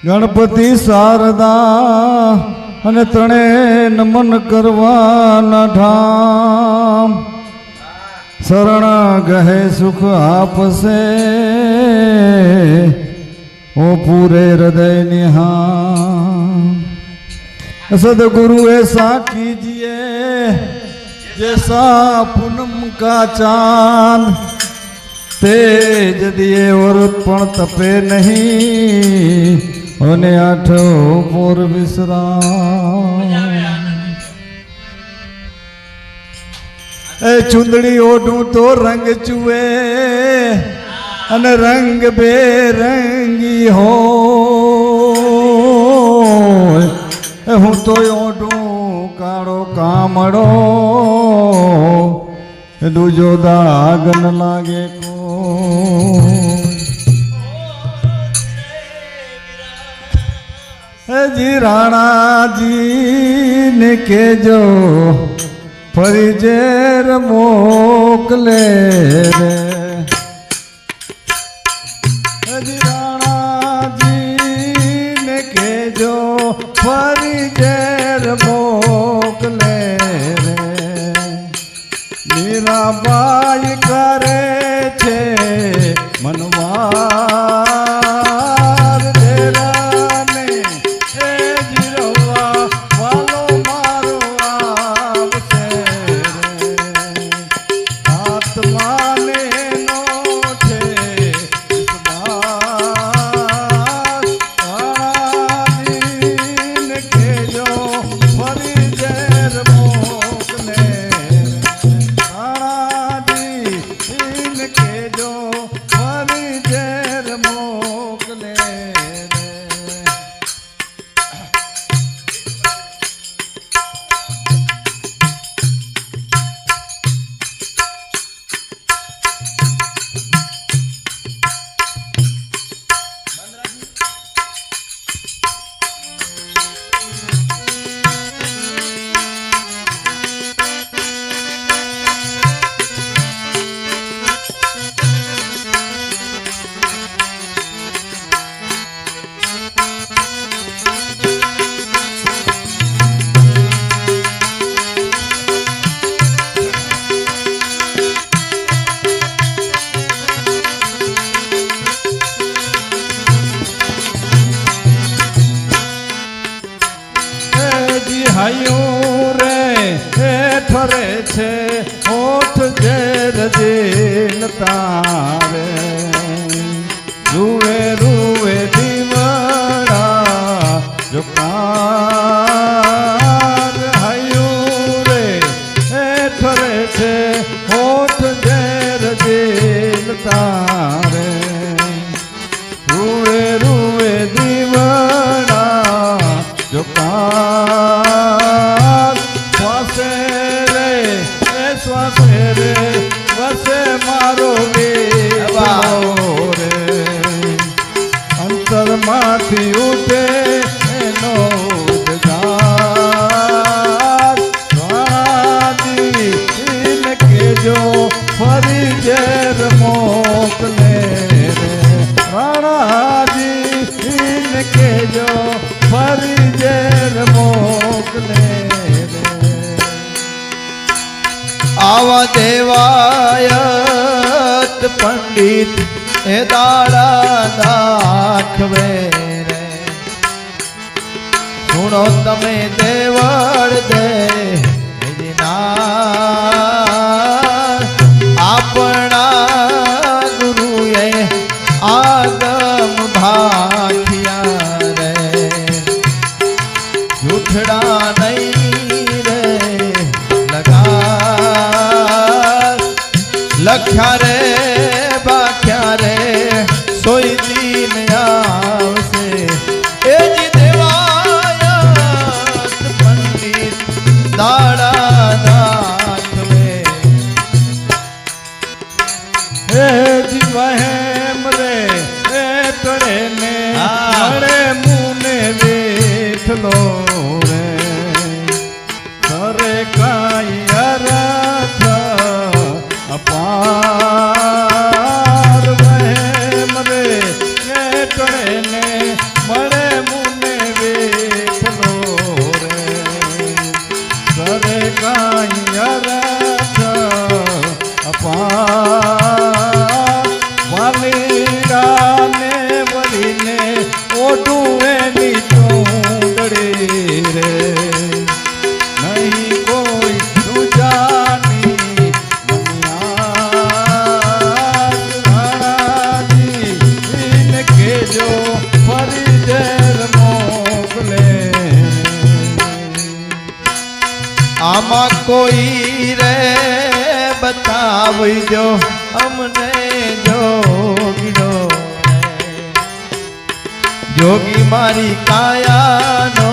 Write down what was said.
ગણપતિ શારદા અને ત્રણે નમન કરવાના ધામ શરણ ગહે સુખ આપશે ઓ પૂરે હૃદય નિહાર सदगुरु ऐसा कीजिए जैसा पूनम का चांद तेज दिए और पण तपे नहीं होने आठो मोर विश्राम ए चुंदड़ी ओढ़ूं तो रंग चुए अन रंग बेरंगी हो हूँ तो ओढ़ूं काड़ो कामड़ो दूजो दाग न लागे को जी राणा जी ने के जो फरी जेर मोकले रे जी राणा जी ने के जो फरी जेर मोकले रे मीरा बाई करे छे मनवार तेरा ने ए जिरवा वालो मारो आवसे रे आत्मा ने नो छे इस्मार आदीन के जो फरी जेर मोकले ठरे छे होठ जेर दिल तारे रुए रुए दीवाना जो कार हयू रे ठरे छे होठ जेर दिल तारे रुए रुए दीवाना जो कार श्वासे श्वासे रे वसे मारो रे अंतर माथी उठे एनो उद्गार स्वादीन के जो फरी जेर मोकले रे राणा जी के जो फरी जेर मोकले आवा देवायत पंडित ए दाड़ा दाखवे रे सुनो तमे देवड़ दे अपना गुरुए आगम भाखिया रे झूठड़ा नहीं रे लगा लख्या रे बाख्या रे सोई दीन आवसे ए जी देवायत पंडित दाड़ा दाखवे हे जी वहेम रे ए तड़े ने अरे मुने देखलो रे सरे काई अरथ अपार કોઈ રે બતાવજો અમને જોગીડો રે. જોગી મારી કાયાનો